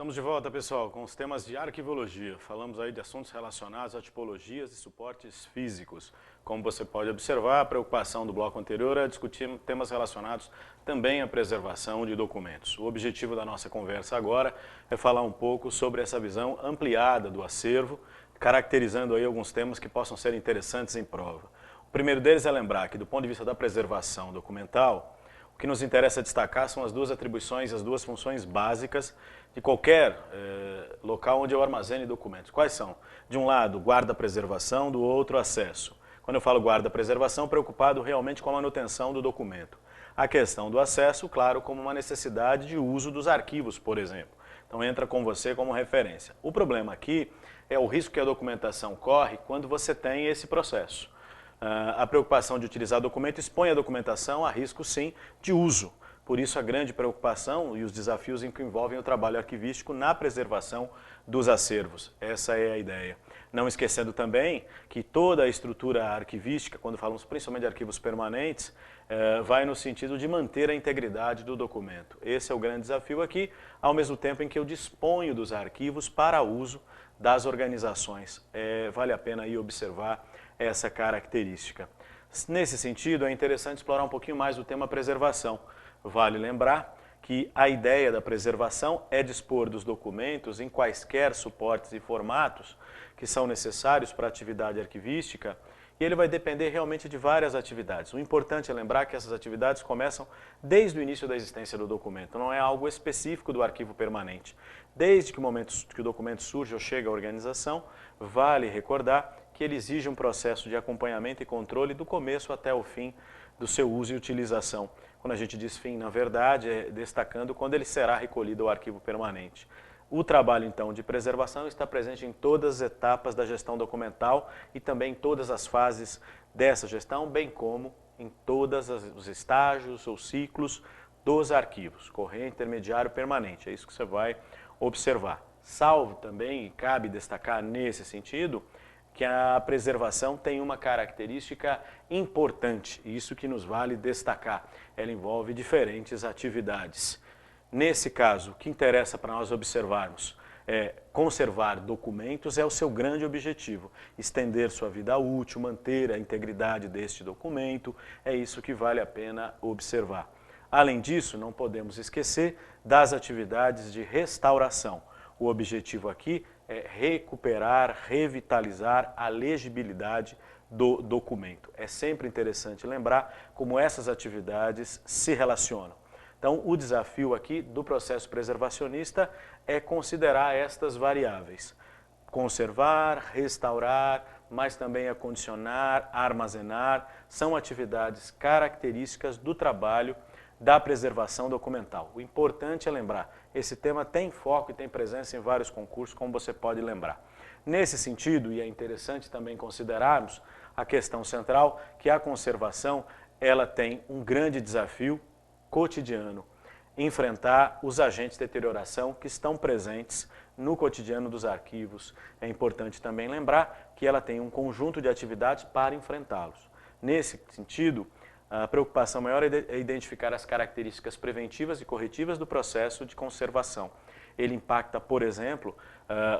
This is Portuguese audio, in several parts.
Estamos de volta, pessoal, com os temas de arquivologia. Falamos aí de assuntos relacionados a tipologias e suportes físicos. Como você pode observar, a preocupação do bloco anterior é discutir temas relacionados também à preservação de documentos. O objetivo da nossa conversa agora é falar um pouco sobre essa visão ampliada do acervo, caracterizando aí alguns temas que possam ser interessantes em prova. O primeiro deles é lembrar que, do ponto de vista da preservação documental, o que nos interessa destacar são as duas atribuições, as duas funções básicas de qualquer local onde eu armazene documentos. Quais são? De um lado, guarda-preservação, do outro, acesso. Quando eu falo guarda-preservação, preocupado realmente com a manutenção do documento. A questão do acesso, claro, como uma necessidade de uso dos arquivos, por exemplo. Então entra com você como referência. O problema aqui é o risco que a documentação corre quando você tem esse processo. A preocupação de utilizar documento expõe a documentação a risco, sim, de uso. Por isso, a grande preocupação e os desafios que envolvem o trabalho arquivístico na preservação dos acervos. Essa é a ideia. Não esquecendo também que toda a estrutura arquivística, quando falamos principalmente de arquivos permanentes, vai no sentido de manter a integridade do documento. Esse é o grande desafio aqui, ao mesmo tempo em que eu disponho dos arquivos para uso das organizações. Vale a pena aí observar essa característica. Nesse sentido, é interessante explorar um pouquinho mais o tema preservação. Vale lembrar que a ideia da preservação é dispor dos documentos em quaisquer suportes e formatos que são necessários para a atividade arquivística, e ele vai depender realmente de várias atividades. O importante é lembrar que essas atividades começam desde o início da existência do documento, não é algo específico do arquivo permanente. Desde que o documento surge ou chega à organização, vale recordar que ele exige um processo de acompanhamento e controle do começo até o fim do seu uso e utilização. Quando a gente diz fim, na verdade, é destacando quando ele será recolhido ao arquivo permanente. O trabalho, então, de preservação está presente em todas as etapas da gestão documental e também em todas as fases dessa gestão, bem como em todos os estágios ou ciclos dos arquivos, corrente, intermediário, permanente. É isso que você vai observar. Salvo também, e cabe destacar nesse sentido, que a preservação tem uma característica importante, isso que nos vale destacar. Ela envolve diferentes atividades. Nesse caso, o que interessa para nós observarmos é conservar documentos é o seu grande objetivo. Estender sua vida útil, manter a integridade deste documento, é isso que vale a pena observar. Além disso, não podemos esquecer das atividades de restauração. O objetivo aqui é recuperar, revitalizar a legibilidade do documento. É sempre interessante lembrar como essas atividades se relacionam. Então, o desafio aqui do processo preservacionista é considerar estas variáveis. Conservar, restaurar, mas também acondicionar, armazenar, são atividades características do trabalho da preservação documental. O importante é lembrar, esse tema tem foco e tem presença em vários concursos, como você pode lembrar. Nesse sentido, e é interessante também considerarmos a questão central, que a conservação ela tem um grande desafio cotidiano, enfrentar os agentes de deterioração que estão presentes no cotidiano dos arquivos. É importante também lembrar que ela tem um conjunto de atividades para enfrentá-los. Nesse sentido, a preocupação maior é identificar as características preventivas e corretivas do processo de conservação. Ele impacta, por exemplo,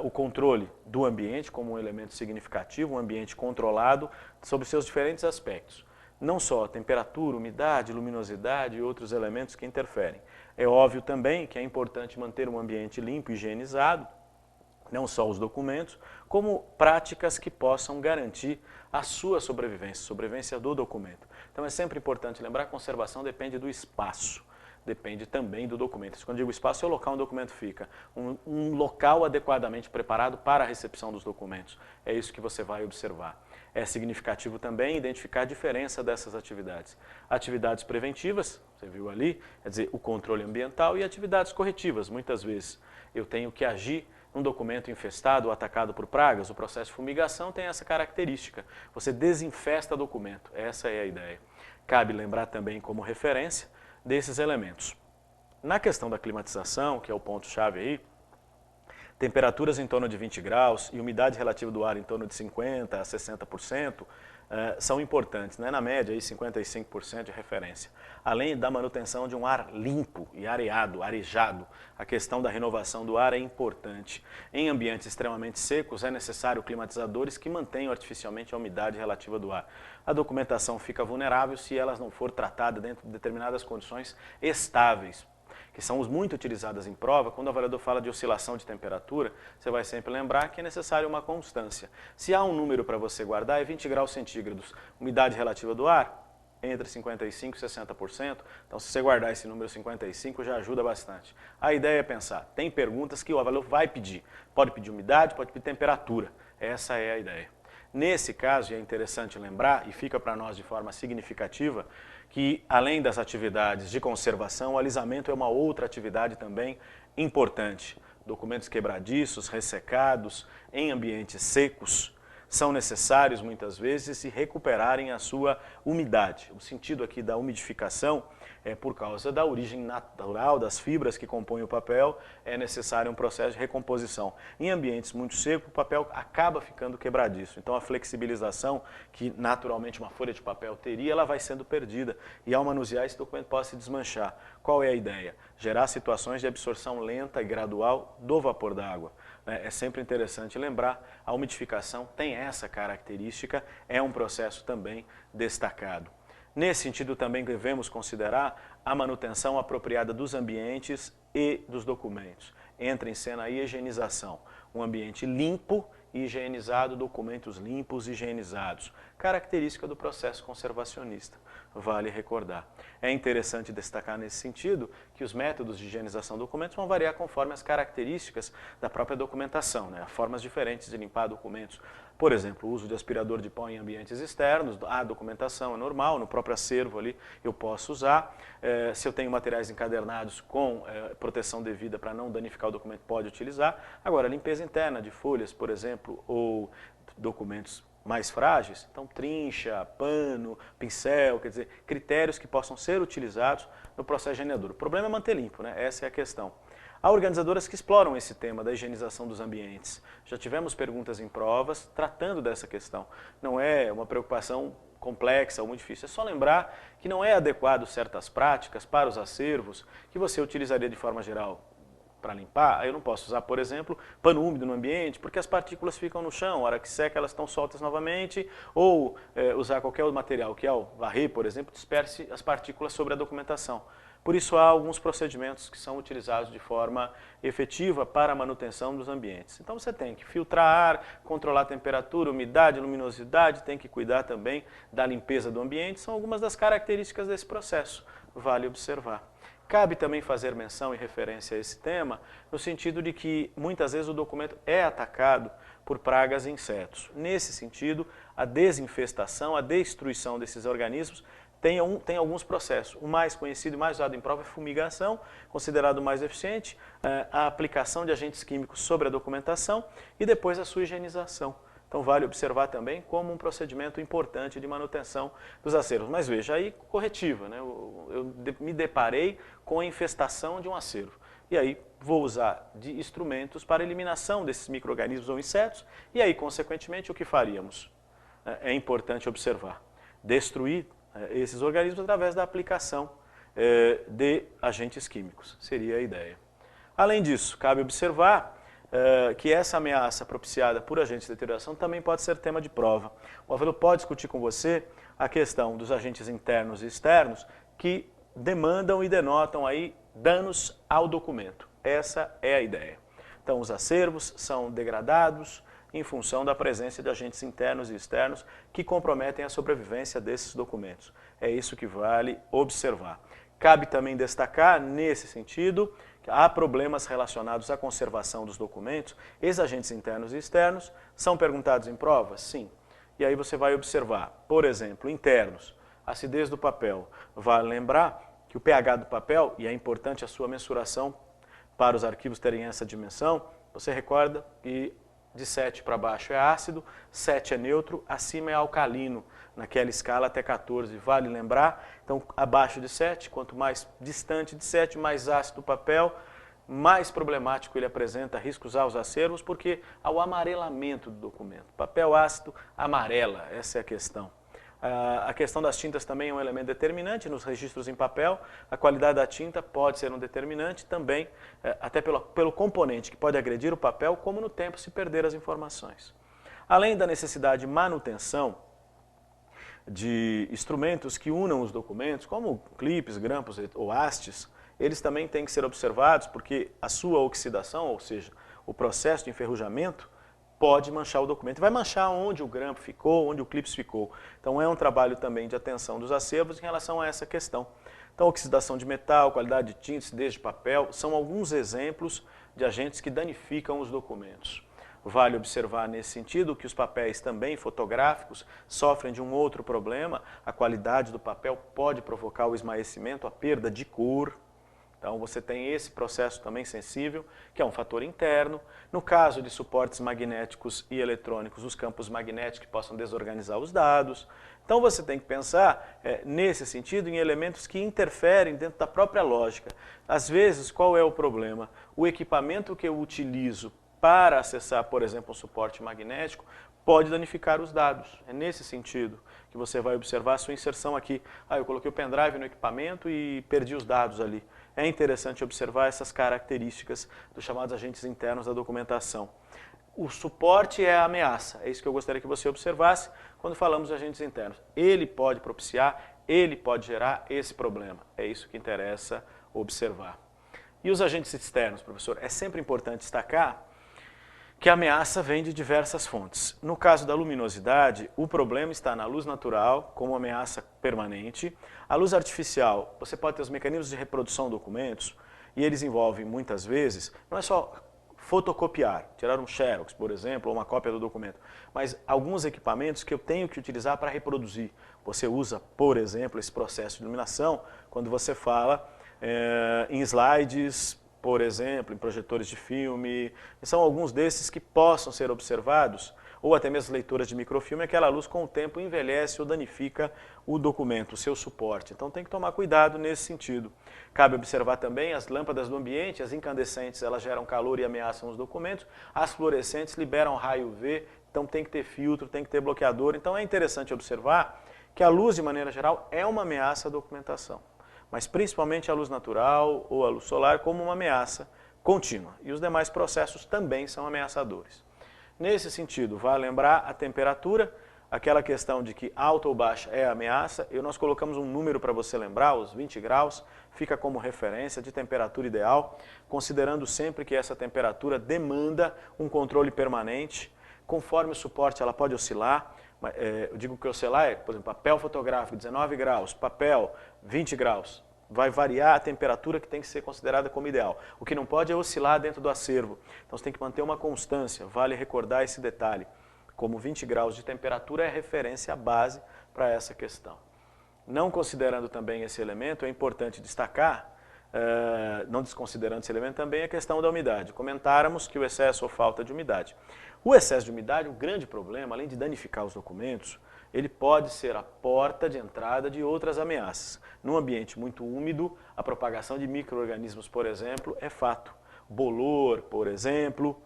o controle do ambiente como um elemento significativo, um ambiente controlado sobre seus diferentes aspectos. Não só a temperatura, umidade, luminosidade e outros elementos que interferem. É óbvio também que é importante manter um ambiente limpo e higienizado, não só os documentos, como práticas que possam garantir a sua sobrevivência, a sobrevivência do documento. Então é sempre importante lembrar que a conservação depende do espaço, depende também do documento. Quando digo espaço, é o local onde o documento fica, um local adequadamente preparado para a recepção dos documentos. É isso que você vai observar. É significativo também identificar a diferença dessas atividades. Atividades preventivas, você viu ali, quer dizer, o controle ambiental, e atividades corretivas. Muitas vezes eu tenho que agir num documento infestado ou atacado por pragas. O processo de fumigação tem essa característica. Você desinfesta documento, essa é a ideia. Cabe lembrar também como referência desses elementos. Na questão da climatização, que é o ponto-chave aí, temperaturas em torno de 20 graus e umidade relativa do ar em torno de 50% a 60%, são importantes, né? Na média, aí 55% de referência. Além da manutenção de um ar limpo e areado, arejado, a questão da renovação do ar é importante. Em ambientes extremamente secos, é necessário climatizadores que mantenham artificialmente a umidade relativa do ar. A documentação fica vulnerável se ela não for tratada dentro de determinadas condições estáveis, que são muito utilizadas em prova. Quando o avaliador fala de oscilação de temperatura, você vai sempre lembrar que é necessário uma constância. Se há um número para você guardar, é 20 graus centígrados. Umidade relativa do ar, entre 55% e 60%. Então, se você guardar esse número 55, já ajuda bastante. A ideia é pensar, tem perguntas que o avaliador vai pedir. Pode pedir umidade, pode pedir temperatura. Essa é a ideia. Nesse caso, e é interessante lembrar, e fica para nós de forma significativa, que além das atividades de conservação, o alisamento é uma outra atividade também importante. Documentos quebradiços, ressecados, em ambientes secos, são necessários muitas vezes se recuperarem a sua umidade. O sentido aqui da umidificação é por causa da origem natural das fibras que compõem o papel, é necessário um processo de recomposição. Em ambientes muito secos, o papel acaba ficando quebradiço. Então a flexibilização que naturalmente uma folha de papel teria, ela vai sendo perdida. E ao manusear, esse documento pode se desmanchar. Qual é a ideia? Gerar situações de absorção lenta e gradual do vapor da água. É sempre interessante lembrar, a umidificação tem essa característica, é um processo também destacado. Nesse sentido, também devemos considerar a manutenção apropriada dos ambientes e dos documentos. Entra em cena aí a higienização. Um ambiente limpo e higienizado, documentos limpos e higienizados. Característica do processo conservacionista, vale recordar. É interessante destacar nesse sentido que os métodos de higienização de documentos vão variar conforme as características da própria documentação, né? Formas diferentes de limpar documentos. Por exemplo, o uso de aspirador de pó em ambientes externos, a documentação é normal, no próprio acervo ali eu posso usar. Se eu tenho materiais encadernados com proteção devida para não danificar o documento, pode utilizar. Agora, limpeza interna de folhas, por exemplo, ou documentos mais frágeis, então trincha, pano, pincel, quer dizer, critérios que possam ser utilizados no processo higienizador. O problema é manter limpo, né? Essa é a questão. Há organizadoras que exploram esse tema da higienização dos ambientes. Já tivemos perguntas em provas tratando dessa questão. Não é uma preocupação complexa ou muito difícil, é só lembrar que não é adequado certas práticas para os acervos que você utilizaria de forma geral para limpar. Eu não posso usar, por exemplo, pano úmido no ambiente, porque as partículas ficam no chão, a hora que seca elas estão soltas novamente, ou usar qualquer outro material que ao varrer, por exemplo, disperse as partículas sobre a documentação. Por isso há alguns procedimentos que são utilizados de forma efetiva para a manutenção dos ambientes. Então você tem que filtrar ar, controlar a temperatura, umidade, luminosidade, tem que cuidar também da limpeza do ambiente, são algumas das características desse processo, vale observar. Cabe também fazer menção e referência a esse tema, no sentido de que muitas vezes o documento é atacado por pragas e insetos. Nesse sentido, a desinfestação, a destruição desses organismos tem alguns processos. O mais conhecido e mais usado em prova é fumigação, considerado mais eficiente, a aplicação de agentes químicos sobre a documentação e depois a sua higienização. Então vale observar também como um procedimento importante de manutenção dos acervos. Mas veja, aí corretiva, né? Eu me deparei com a infestação de um acervo. E aí vou usar de instrumentos para eliminação desses micro-organismos ou insetos, e aí, consequentemente, o que faríamos? É importante observar. Destruir esses organismos através da aplicação de agentes químicos, seria a ideia. Além disso, cabe observar que essa ameaça propiciada por agentes de deterioração também pode ser tema de prova. O avaliador pode discutir com você a questão dos agentes internos e externos que demandam e denotam aí danos ao documento. Essa é a ideia. Então, os acervos são degradados em função da presença de agentes internos e externos que comprometem a sobrevivência desses documentos. É isso que vale observar. Cabe também destacar, nesse sentido, que há problemas relacionados à conservação dos documentos. Esses agentes internos e externos são perguntados em provas? Sim. E aí você vai observar, por exemplo, internos, acidez do papel. Vale lembrar que o pH do papel, e é importante a sua mensuração para os arquivos terem essa dimensão, você recorda que de 7 para baixo é ácido, 7 é neutro, acima é alcalino, naquela escala até 14. Vale lembrar, então abaixo de 7, quanto mais distante de 7, mais ácido o papel, mais problemático ele apresenta riscos aos acervos, porque há o amarelamento do documento. Papel ácido amarela, essa é a questão. A questão das tintas também é um elemento determinante nos registros em papel. A qualidade da tinta pode ser um determinante também, até pelo componente que pode agredir o papel, como no tempo se perder as informações. Além da necessidade de manutenção de instrumentos que unam os documentos, como clipes, grampos ou hastes, eles também têm que ser observados porque a sua oxidação, ou seja, o processo de enferrujamento, pode manchar o documento. Vai manchar onde o grampo ficou, onde o clips ficou. Então é um trabalho também de atenção dos acervos em relação a essa questão. Então oxidação de metal, qualidade de tinta, acidez de papel, são alguns exemplos de agentes que danificam os documentos. Vale observar nesse sentido que os papéis também fotográficos sofrem de um outro problema. A qualidade do papel pode provocar o esmaecimento, a perda de cor. Então você tem esse processo também sensível, que é um fator interno. No caso de suportes magnéticos e eletrônicos, os campos magnéticos que possam desorganizar os dados. Então você tem que pensar, nesse sentido, em elementos que interferem dentro da própria lógica. Às vezes, qual é o problema? O equipamento que eu utilizo para acessar, por exemplo, um suporte magnético, pode danificar os dados. É nesse sentido que você vai observar a sua inserção aqui. Eu coloquei o pendrive no equipamento e perdi os dados ali. É interessante observar essas características dos chamados agentes internos da documentação. O suporte é a ameaça, é isso que eu gostaria que você observasse quando falamos de agentes internos. Ele pode propiciar, ele pode gerar esse problema. É isso que interessa observar. E os agentes externos, professor? É sempre importante destacar que a ameaça vem de diversas fontes. No caso da luminosidade, o problema está na luz natural, como ameaça permanente. A luz artificial, você pode ter os mecanismos de reprodução de documentos, e eles envolvem, muitas vezes, não é só fotocopiar, tirar um xerox, por exemplo, ou uma cópia do documento, mas alguns equipamentos que eu tenho que utilizar para reproduzir. Você usa, por exemplo, esse processo de iluminação quando você fala em slides, por exemplo, em projetores de filme. São alguns desses que possam ser observados, ou até mesmo leituras de microfilme, aquela luz com o tempo envelhece ou danifica o documento, o seu suporte. Então tem que tomar cuidado nesse sentido. Cabe observar também as lâmpadas do ambiente, as incandescentes, elas geram calor e ameaçam os documentos, as fluorescentes liberam raio UV, então tem que ter filtro, tem que ter bloqueador. Então é interessante observar que a luz, de maneira geral, é uma ameaça à documentação, mas principalmente a luz natural ou a luz solar como uma ameaça contínua. E os demais processos também são ameaçadores. Nesse sentido, vale lembrar a temperatura, aquela questão de que alta ou baixa é ameaça, e nós colocamos um número para você lembrar, os 20 graus, fica como referência de temperatura ideal, considerando sempre que essa temperatura demanda um controle permanente, conforme o suporte ela pode oscilar. Eu digo que oscilar é, por exemplo, papel fotográfico 19 graus, papel 20 graus. Vai variar a temperatura que tem que ser considerada como ideal. O que não pode é oscilar dentro do acervo. Então você tem que manter uma constância, vale recordar esse detalhe. Como 20 graus de temperatura é referência base para essa questão. Não considerando também esse elemento, é importante destacar, não desconsiderando esse elemento também, a questão da umidade. Comentáramos que o excesso ou falta de umidade. O excesso de umidade, o grande problema, além de danificar os documentos, ele pode ser a porta de entrada de outras ameaças. Num ambiente muito úmido, a propagação de micro-organismos, por exemplo, é fato. Bolor, por exemplo,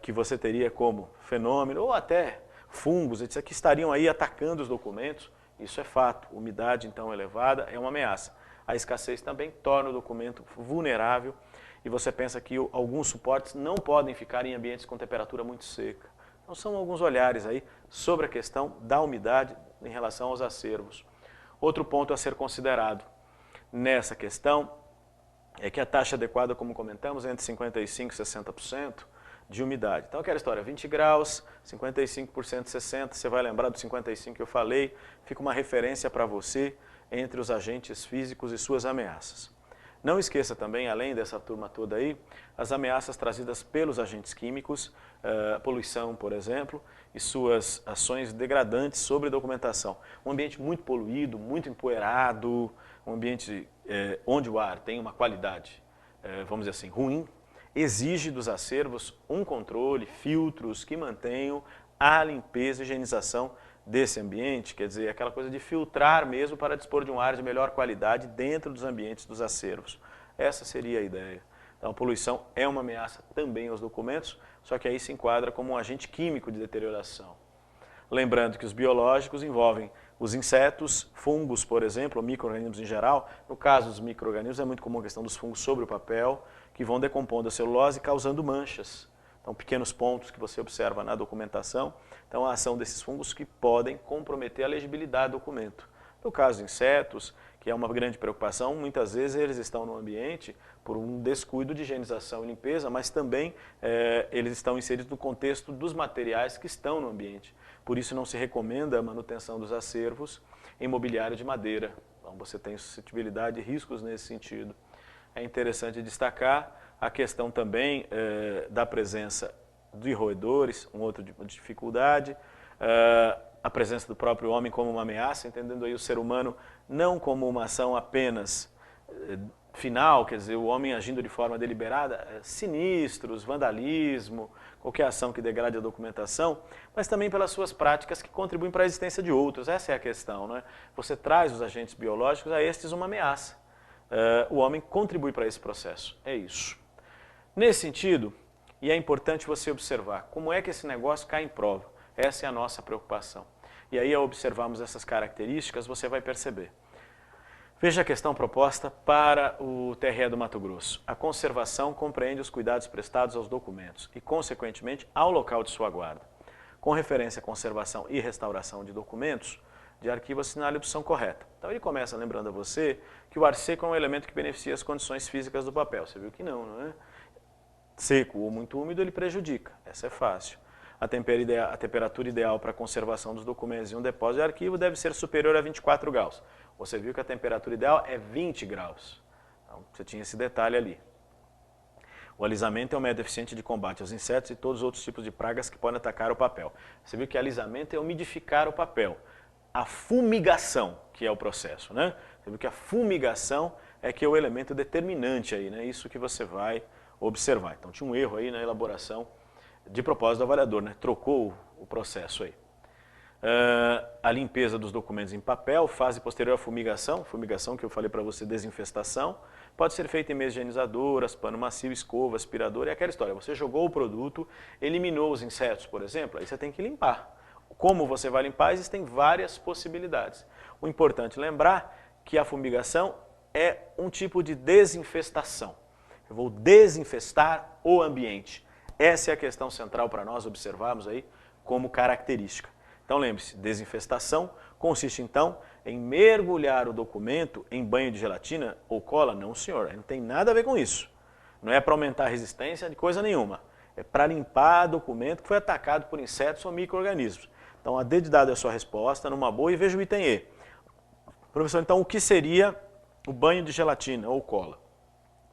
que você teria como fenômeno, ou até fungos, etc., que estariam aí atacando os documentos, isso é fato. Umidade, então, elevada é uma ameaça. A escassez também torna o documento vulnerável e você pensa que alguns suportes não podem ficar em ambientes com temperatura muito seca. Então são alguns olhares aí sobre a questão da umidade em relação aos acervos. Outro ponto a ser considerado nessa questão é que a taxa adequada, como comentamos, é entre 55% e 60% de umidade. Então aquela história, 20 graus, 55%, 60%, você vai lembrar do 55% que eu falei, fica uma referência para você entre os agentes físicos e suas ameaças. Não esqueça também, além dessa turma toda aí, as ameaças trazidas pelos agentes químicos, poluição, por exemplo, e suas ações degradantes sobre documentação. Um ambiente muito poluído, muito empoeirado, um ambiente onde o ar tem uma qualidade, vamos dizer assim, ruim, exige dos acervos um controle, filtros que mantenham a limpeza e higienização desse ambiente, quer dizer, aquela coisa de filtrar mesmo para dispor de um ar de melhor qualidade dentro dos ambientes dos acervos. Essa seria a ideia. Então, a poluição é uma ameaça também aos documentos, só que aí se enquadra como um agente químico de deterioração. Lembrando que os biológicos envolvem os insetos, fungos, por exemplo, ou micro-organismos em geral. No caso dos micro-organismos é muito comum a questão dos fungos sobre o papel, que vão decompondo a celulose causando manchas. Então, pequenos pontos que você observa na documentação. Então, a ação desses fungos que podem comprometer a legibilidade do documento. No caso de insetos, que é uma grande preocupação, muitas vezes eles estão no ambiente por um descuido de higienização e limpeza, mas também eles estão inseridos no contexto dos materiais que estão no ambiente. Por isso não se recomenda a manutenção dos acervos em mobiliário de madeira. Então, você tem suscetibilidade e riscos nesse sentido. É interessante destacar a questão também da presença de roedores, um outro tipo de dificuldade, a presença do próprio homem como uma ameaça, entendendo aí o ser humano não como uma ação apenas final, quer dizer, o homem agindo de forma deliberada, sinistros, vandalismo, qualquer ação que degrade a documentação, mas também pelas suas práticas que contribuem para a existência de outros. Essa é a questão, não é? Você traz os agentes biológicos a estes uma ameaça. O homem contribui para esse processo, é isso. Nesse sentido, e é importante você observar como é que esse negócio cai em prova. Essa é a nossa preocupação. E aí, ao observarmos essas características, você vai perceber. Veja a questão proposta para o TRE do Mato Grosso. A conservação compreende os cuidados prestados aos documentos e, consequentemente, ao local de sua guarda. Com referência à conservação e restauração de documentos, de arquivo assinale a opção correta. Então ele começa lembrando a você que o ar seco é um elemento que beneficia as condições físicas do papel. Você viu que não, não é? Seco ou muito úmido ele prejudica, essa é fácil. A temperatura ideal para a conservação dos documentos em um depósito de arquivo deve ser superior a 24 graus. Você viu que a temperatura ideal é 20 graus. Então, você tinha esse detalhe ali. O alisamento é um método eficiente de combate aos insetos e todos os outros tipos de pragas que podem atacar o papel. Você viu que alisamento é umidificar o papel. A fumigação, que é o processo, né? Você viu que a fumigação é que é o elemento determinante aí, né? Isso que você vai observar. Então tinha um erro aí na elaboração de propósito do avaliador, né? Trocou o processo aí. A limpeza dos documentos em papel, fase posterior à fumigação que eu falei para você, desinfestação, pode ser feita em meias higienizadoras, pano macio, escova, aspirador, é aquela história. Você jogou o produto, eliminou os insetos, por exemplo, aí você tem que limpar. Como você vai limpar? Existem várias possibilidades. O importante é lembrar que a fumigação é um tipo de desinfestação. Eu vou desinfestar o ambiente. Essa é a questão central para nós observarmos aí como característica. Então lembre-se, desinfestação consiste então em mergulhar o documento em banho de gelatina ou cola? Não, senhor, não tem nada a ver com isso. Não é para aumentar a resistência de coisa nenhuma. É para limpar documento que foi atacado por insetos ou micro-organismos. Então, a D de dado é a sua resposta, numa boa, e veja o item E. Professor, então, o que seria o banho de gelatina ou cola?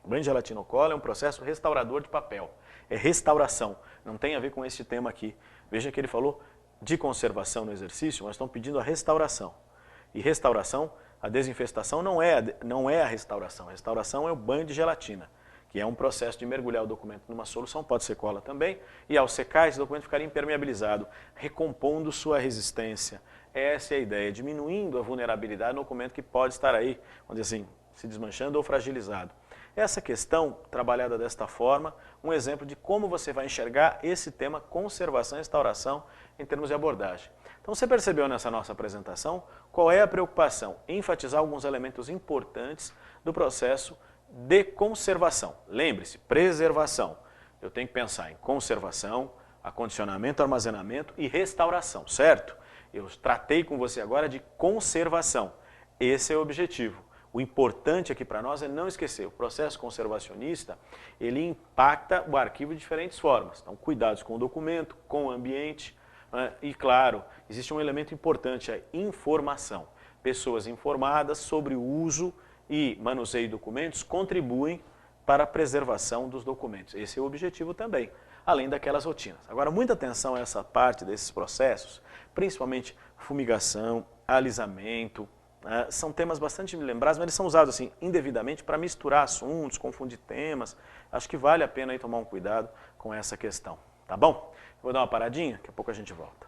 O banho de gelatina ou cola é um processo restaurador de papel. É restauração, não tem a ver com este tema aqui. Veja que ele falou de conservação no exercício, mas estão pedindo a restauração. E restauração, a desinfestação não é a restauração. A restauração é o banho de gelatina, que é um processo de mergulhar o documento numa solução, pode ser cola também, e ao secar esse documento ficaria impermeabilizado, recompondo sua resistência. Essa é a ideia, diminuindo a vulnerabilidade no documento que pode estar aí, vamos dizer assim, se desmanchando ou fragilizado. Essa questão, trabalhada desta forma, um exemplo de como você vai enxergar esse tema conservação e restauração em termos de abordagem. Então você percebeu nessa nossa apresentação qual é a preocupação? Enfatizar alguns elementos importantes do processo de conservação. Lembre-se, preservação. Eu tenho que pensar em conservação, acondicionamento, armazenamento e restauração, certo? Eu tratei com você agora de conservação. Esse é o objetivo. O importante aqui para nós é não esquecer, o processo conservacionista, ele impacta o arquivo de diferentes formas. Então, cuidados com o documento, com o ambiente, né? E claro, existe um elemento importante, a informação. Pessoas informadas sobre o uso e manuseio de documentos contribuem para a preservação dos documentos. Esse é o objetivo também, além daquelas rotinas. Agora, muita atenção a essa parte desses processos, principalmente fumigação, alisamento, são temas bastante lembrados, mas eles são usados assim, indevidamente para misturar assuntos, confundir temas. Acho que vale a pena aí tomar um cuidado com essa questão, tá bom? Vou dar uma paradinha, daqui a pouco a gente volta.